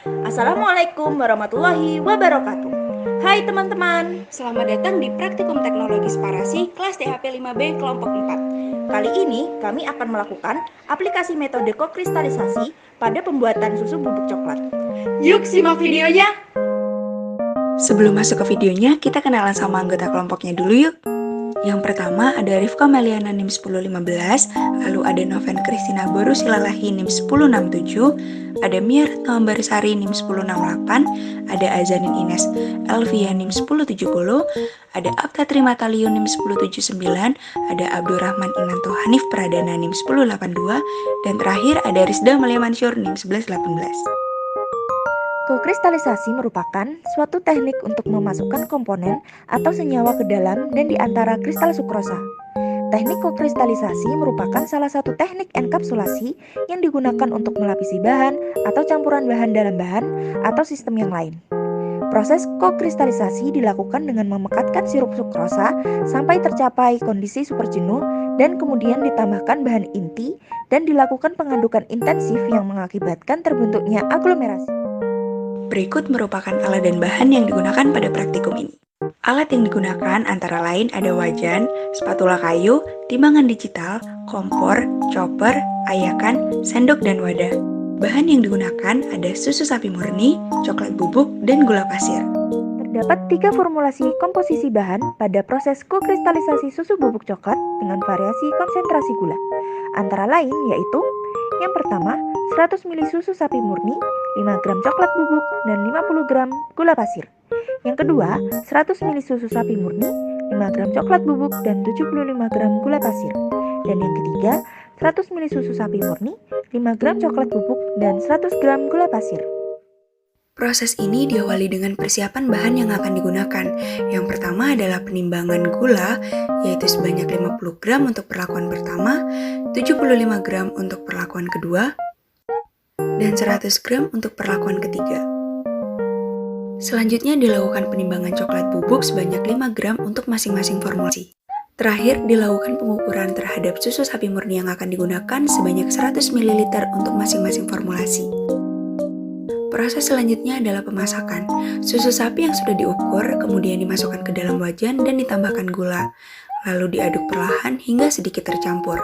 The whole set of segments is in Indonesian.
Assalamualaikum warahmatullahi wabarakatuh. Hai teman-teman, selamat datang di Praktikum Teknologi Separasi kelas THP 5B kelompok 4. Kali ini kami akan melakukan aplikasi metode kokristalisasi pada pembuatan susu bubuk coklat. Yuk simak videonya. Sebelum masuk ke videonya, kita kenalan sama anggota kelompoknya dulu yuk. Yang pertama ada Rifka Meliana NIM 1015, lalu ada Noven Kristina Boru Silalahi NIM 1067, ada Mia Retno Ambarsari NIM 1068, ada Azanin Ines Elvia NIM 1070, ada Apta Trimataliu NIM 1079, ada Abdurrahman Inanto Hanif Pradana NIM 1082, dan terakhir ada Rizda Malia Mansur NIM 1118. Kokristalisasi merupakan suatu teknik untuk memasukkan komponen atau senyawa ke dalam dan di antara kristal sukrosa. Teknik kokristalisasi merupakan salah satu teknik enkapsulasi yang digunakan untuk melapisi bahan atau campuran bahan dalam bahan atau sistem yang lain. Proses kokristalisasi dilakukan dengan memekatkan sirup sukrosa sampai tercapai kondisi superjenuh dan kemudian ditambahkan bahan inti dan dilakukan pengadukan intensif yang mengakibatkan terbentuknya aglomerasi. Berikut merupakan alat dan bahan yang digunakan pada praktikum ini. Alat yang digunakan antara lain ada wajan, spatula kayu, timbangan digital, kompor, chopper, ayakan, sendok, dan wadah. Bahan yang digunakan ada susu sapi murni, coklat bubuk, dan gula pasir. Terdapat 3 formulasi komposisi bahan pada proses kokristalisasi susu bubuk coklat dengan variasi konsentrasi gula. Antara lain yaitu yang pertama, 100 ml susu sapi murni, 5 gram coklat bubuk, dan 50 gram gula pasir. Yang kedua, 100 ml susu sapi murni, 5 gram coklat bubuk, dan 75 gram gula pasir. Dan yang ketiga, 100 ml susu sapi murni, 5 gram coklat bubuk, dan 100 gram gula pasir. Proses ini diawali dengan persiapan bahan yang akan digunakan. Yang pertama adalah penimbangan gula, yaitu sebanyak 50 gram untuk perlakuan pertama, 75 gram untuk perlakuan kedua, dan 100 gram untuk perlakuan ketiga. Selanjutnya dilakukan penimbangan coklat bubuk sebanyak 5 gram untuk masing-masing formulasi. Terakhir, dilakukan pengukuran terhadap susu sapi murni yang akan digunakan sebanyak 100 ml untuk masing-masing formulasi. Proses selanjutnya adalah pemasakan. Susu sapi yang sudah diukur kemudian dimasukkan ke dalam wajan dan ditambahkan gula, lalu diaduk perlahan hingga sedikit tercampur.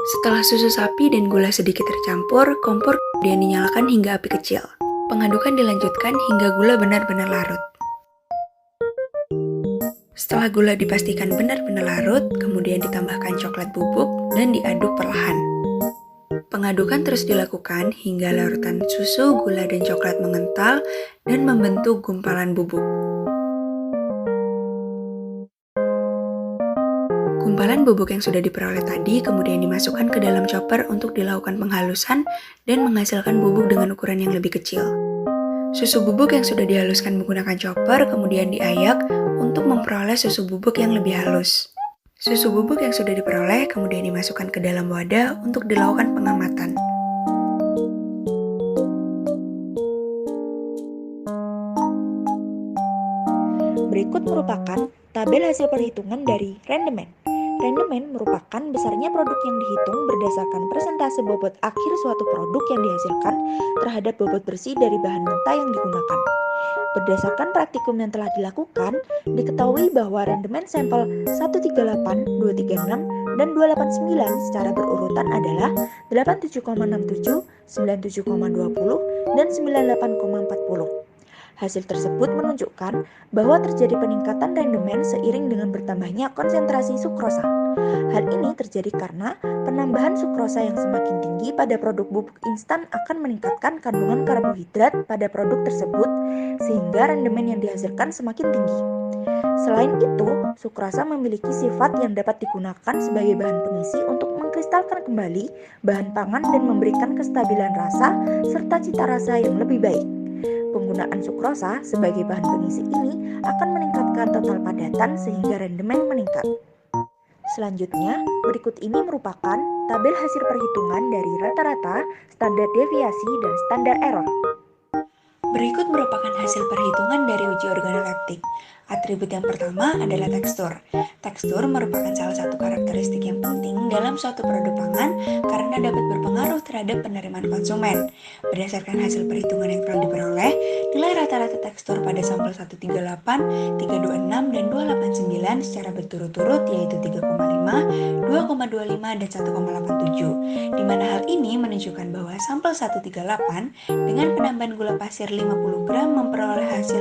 Setelah susu sapi dan gula sedikit tercampur, kompor kemudian dinyalakan hingga api kecil. Pengadukan dilanjutkan hingga gula benar-benar larut. Setelah gula dipastikan benar-benar larut, kemudian ditambahkan coklat bubuk dan diaduk perlahan. Pengadukan terus dilakukan hingga larutan susu, gula, dan coklat mengental dan membentuk gumpalan bubuk. Gumpalan bubuk yang sudah diperoleh tadi kemudian dimasukkan ke dalam chopper untuk dilakukan penghalusan dan menghasilkan bubuk dengan ukuran yang lebih kecil. Susu bubuk yang sudah dihaluskan menggunakan chopper kemudian diayak untuk memperoleh susu bubuk yang lebih halus. Susu bubuk yang sudah diperoleh kemudian dimasukkan ke dalam wadah untuk dilakukan pengamatan. Berikut merupakan tabel hasil perhitungan dari rendemen. Rendemen merupakan besarnya produk yang dihitung berdasarkan persentase bobot akhir suatu produk yang dihasilkan terhadap bobot bersih dari bahan mentah yang digunakan. Berdasarkan praktikum yang telah dilakukan, diketahui bahwa rendemen sampel 138, 236, dan 289 secara berurutan adalah 87,67, 97,20, dan 98,40. Hasil tersebut menunjukkan bahwa terjadi peningkatan rendemen seiring dengan bertambahnya konsentrasi sukrosa. Hal ini terjadi karena penambahan sukrosa yang semakin tinggi pada produk bubuk instan akan meningkatkan kandungan karbohidrat pada produk tersebut, sehingga rendemen yang dihasilkan semakin tinggi. Selain itu, sukrosa memiliki sifat yang dapat digunakan sebagai bahan pengisi untuk mengkristalkan kembali bahan pangan dan memberikan kestabilan rasa serta cita rasa yang lebih baik. Penggunaan sukrosa sebagai bahan pengisi ini akan meningkatkan total padatan sehingga rendemen meningkat. Selanjutnya, berikut ini merupakan tabel hasil perhitungan dari rata-rata, standar deviasi, dan standar error. Berikut merupakan hasil perhitungan dari uji organoleptik. Atribut yang pertama adalah tekstur. Tekstur merupakan salah satu karakteristik yang penting dalam suatu produk pangan karena dapat berpengaruh terhadap penerimaan konsumen. Berdasarkan hasil perhitungan yang telah diperoleh, nilai rata-rata tekstur pada sampel 138, 326, dan 289 secara berturut-turut yaitu 3,5, 2,25, dan 1,87. Di mana hal ini menunjukkan bahwa sampel 138 dengan penambahan gula pasir 50 gram memperoleh hasil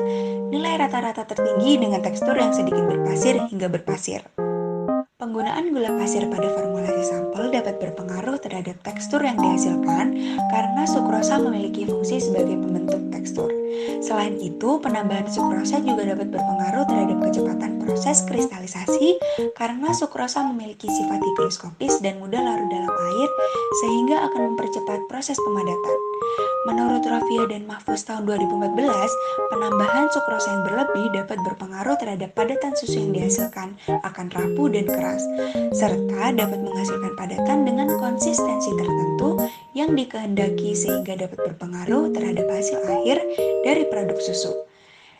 nilai rata-rata tertinggi dengan tekstur yang sedikit berpasir hingga berpasir. Penggunaan gula pasir pada formulasi sampel dapat berpengaruh terhadap tekstur yang dihasilkan karena sukrosa memiliki fungsi sebagai pembentuk tekstur. Selain itu, penambahan sukrosa juga dapat berpengaruh terhadap kecepatan proses kristalisasi karena sukrosa memiliki sifat higroskopis dan mudah larut dalam air sehingga akan mempercepat proses pemadatan. Menurut Raffia dan Mahfuz tahun 2014, penambahan sukrosa yang berlebih dapat berpengaruh terhadap padatan susu yang dihasilkan akan rapuh dan keras, serta dapat menghasilkan padatan dengan konsistensi tertentu yang dikehendaki sehingga dapat berpengaruh terhadap hasil akhir dari produk susu.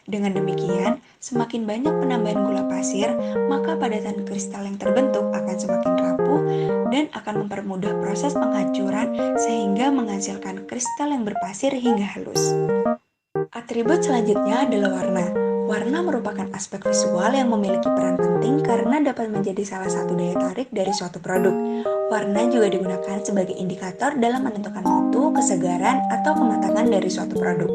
Dengan demikian, semakin banyak penambahan gula pasir, maka padatan kristal yang terbentuk akan semakin rapuh dan akan mempermudah proses penghancuran sehingga menghasilkan kristal yang berpasir hingga halus. Atribut selanjutnya adalah warna. Warna merupakan aspek visual yang memiliki peran penting karena dapat menjadi salah satu daya tarik dari suatu produk. Warna juga digunakan sebagai indikator dalam menentukan mutu, kesegaran, atau kematangan dari suatu produk.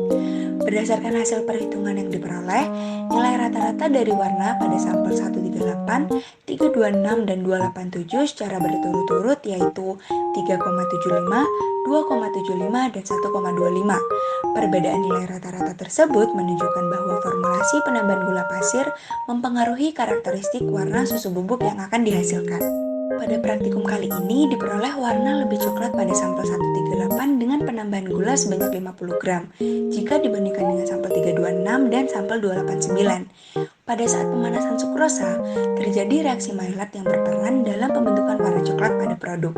Berdasarkan hasil perhitungan yang diperoleh, nilai rata-rata dari warna pada sampel 138, 326, dan 287 secara berturut-turut yaitu 3,75, 2,75, dan 1,25. Perbedaan nilai rata-rata tersebut menunjukkan bahwa formulasi penambahan gula pasir mempengaruhi karakteristik warna susu bubuk yang akan dihasilkan. Pada praktikum kali ini diperoleh warna lebih coklat pada sampel 138 dengan penambahan gula sebanyak 50 gram jika dibandingkan dengan sampel 326 dan sampel 289. Pada saat pemanasan sukrosa, terjadi reaksi Maillard yang berperan dalam pembentukan warna coklat pada produk.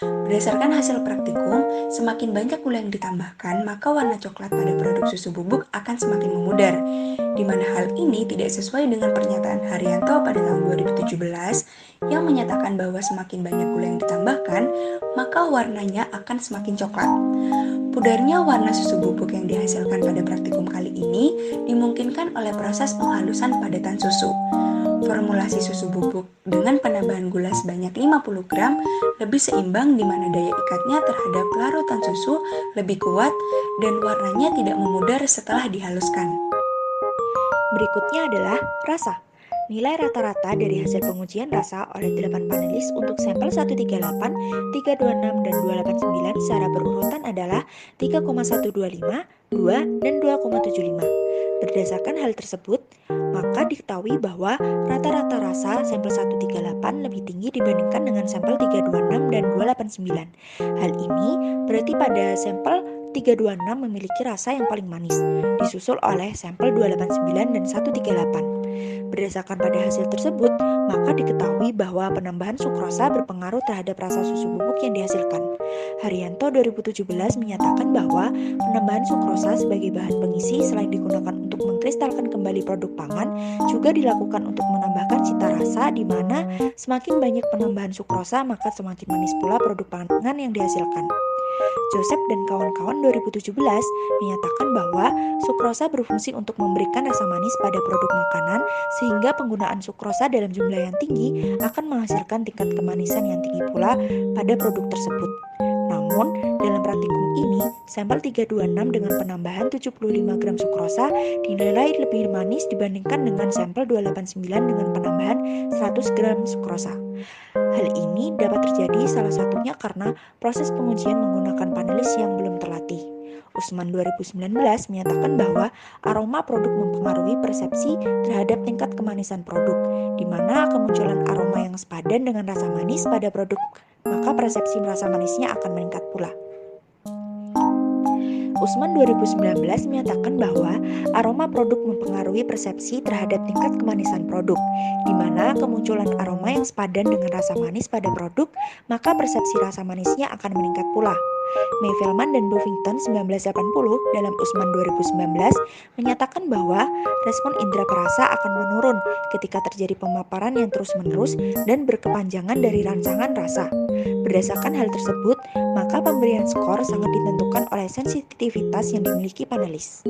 Berdasarkan hasil praktikum, semakin banyak gula yang ditambahkan, maka warna coklat pada produk susu bubuk akan semakin memudar, di mana hal ini tidak sesuai dengan pernyataan Haryanto pada tahun 2017 yang menyatakan bahwa semakin banyak gula yang ditambahkan, maka warnanya akan semakin coklat. Pudarnya warna susu bubuk yang dihasilkan pada praktikum kali ini dimungkinkan oleh proses penghalusan padatan susu. Formulasi susu bubuk dengan penambahan gula sebanyak 50 gram lebih seimbang di mana daya ikatnya terhadap larutan susu lebih kuat dan warnanya tidak memudar setelah dihaluskan. Berikutnya adalah rasa. Nilai rata-rata dari hasil pengujian rasa oleh 8 panelis untuk sampel 138, 326, dan 289 secara berurutan adalah 3,125, 2, dan 2,75. Berdasarkan hal tersebut, maka diketahui bahwa rata-rata rasa sampel 138 lebih tinggi dibandingkan dengan sampel 326 dan 289. Hal ini berarti pada sampel 326 memiliki rasa yang paling manis, disusul oleh sampel 289 dan 138. Berdasarkan pada hasil tersebut, maka diketahui bahwa penambahan sukrosa berpengaruh terhadap rasa susu bubuk yang dihasilkan. Haryanto 2017 menyatakan bahwa penambahan sukrosa sebagai bahan pengisi selain digunakan untuk mengkristalkan kembali produk pangan, juga dilakukan untuk menambahkan cita rasa di mana semakin banyak penambahan sukrosa maka semakin manis pula produk pangan yang dihasilkan. Joseph dan kawan-kawan 2017 menyatakan bahwa sukrosa berfungsi untuk memberikan rasa manis pada produk makanan sehingga penggunaan sukrosa dalam jumlah yang tinggi akan menghasilkan tingkat kemanisan yang tinggi pula pada produk tersebut. Namun, dalam praktikum ini, sampel 326 dengan penambahan 75 gram sukrosa dinilai lebih manis dibandingkan dengan sampel 289 dengan penambahan 100 gram sukrosa. Hal ini dapat terjadi salah satunya karena proses pengujian menggunakan panelis yang belum terlatih. Usman 2019 menyatakan bahwa aroma produk mempengaruhi persepsi terhadap tingkat kemanisan produk, di mana kemunculan aroma yang sepadan dengan rasa manis pada produk, maka persepsi rasa manisnya akan meningkat pula. Usman 2019 menyatakan bahwa aroma produk mempengaruhi persepsi terhadap tingkat kemanisan produk, di mana kemunculan aroma yang sepadan dengan rasa manis pada produk, maka persepsi rasa manisnya akan meningkat pula. May Velman dan Buffington 1980 dalam Usman 2019 menyatakan bahwa respon indera perasa akan menurun ketika terjadi pemaparan yang terus-menerus dan berkepanjangan dari rangsangan rasa. Berdasarkan hal tersebut, maka pemberian skor sangat ditentukan oleh sensitivitas yang dimiliki panelis.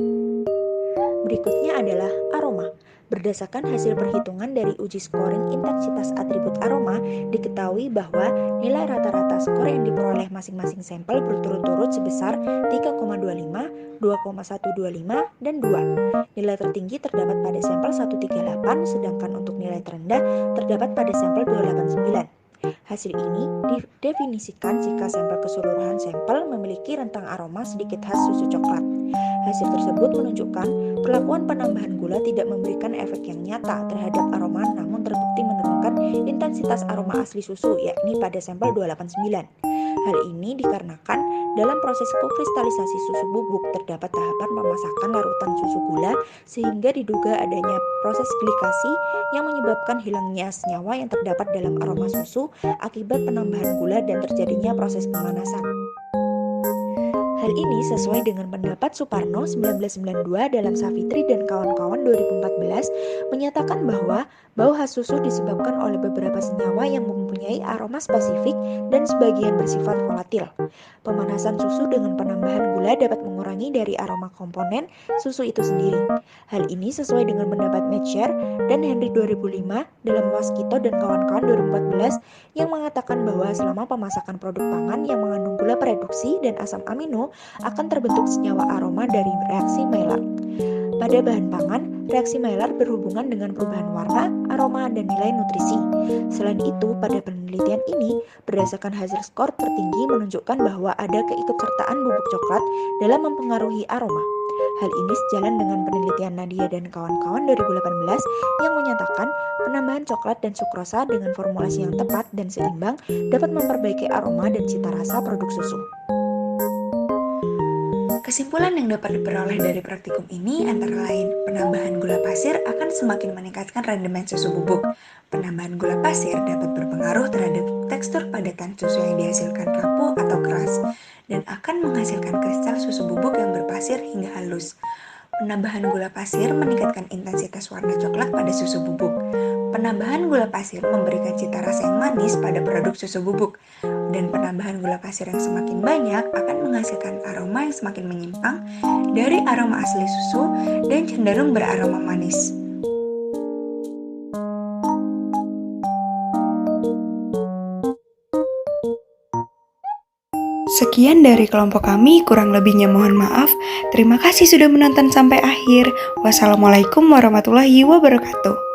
Berikutnya adalah aroma. Berdasarkan hasil perhitungan dari uji scoring intensitas atribut aroma, diketahui bahwa nilai rata-rata skor yang diperoleh masing-masing sampel berturut-turut sebesar 3,25, 2,125, dan 2. Nilai tertinggi terdapat pada sampel 138, sedangkan untuk nilai terendah terdapat pada sampel 289. Hasil ini didefinisikan jika sampel keseluruhan sampel memiliki rentang aroma sedikit khas susu coklat. Hasil tersebut menunjukkan perlakuan penambahan gula tidak memberikan efek yang nyata terhadap aroma, namun terbukti menurunkan intensitas aroma asli susu, yakni pada sampel 289. Hal ini dikarenakan dalam proses kokristalisasi susu bubuk terdapat tahapan pemasakan larutan susu gula sehingga diduga adanya proses glikasi yang menyebabkan hilangnya senyawa yang terdapat dalam aroma susu akibat penambahan gula dan terjadinya proses pemanasan. Hal ini sesuai dengan pendapat Suparno 1992 dalam Savitri dan kawan-kawan 2014 menyatakan bahwa bau khas susu disebabkan oleh beberapa senyawa yang mempunyai aroma spesifik dan sebagian bersifat volatil. Pemanasan susu dengan penambahan gula dapat mengurangi dari aroma komponen susu itu sendiri. Hal ini sesuai dengan pendapat Metzger dan Henry 2005 dalam Waskito dan kawan-kawan 2014 yang mengatakan bahwa selama pemasakan produk pangan yang mengandung gula reduksi dan asam amino akan terbentuk senyawa aroma dari reaksi Maillard. Pada bahan pangan, reaksi Maillard berhubungan dengan perubahan warna, aroma, dan nilai nutrisi. Selain itu, pada penelitian ini, berdasarkan hasil skor tertinggi menunjukkan bahwa ada keikutsertaan bubuk coklat dalam mempengaruhi aroma. Hal ini sejalan dengan penelitian Nadia dan kawan-kawan 2018 yang menyatakan penambahan coklat dan sukrosa dengan formulasi yang tepat dan seimbang dapat memperbaiki aroma dan cita rasa produk susu. Kesimpulan yang dapat diperoleh dari praktikum ini antara lain, penambahan gula pasir akan semakin meningkatkan rendemen susu bubuk. Penambahan gula pasir dapat berpengaruh terhadap tekstur padatan susu yang dihasilkan rapuh atau keras, dan akan menghasilkan kristal susu bubuk yang berpasir hingga halus. Penambahan gula pasir meningkatkan intensitas warna coklat pada susu bubuk. Penambahan gula pasir memberikan cita rasa yang manis pada produk susu bubuk, dan penambahan gula pasir yang semakin banyak akan menghasilkan aroma yang semakin menyimpang dari aroma asli susu dan cenderung beraroma manis. Sekian dari kelompok kami, kurang lebihnya mohon maaf. Terima kasih sudah menonton sampai akhir. Wassalamualaikum warahmatullahi wabarakatuh.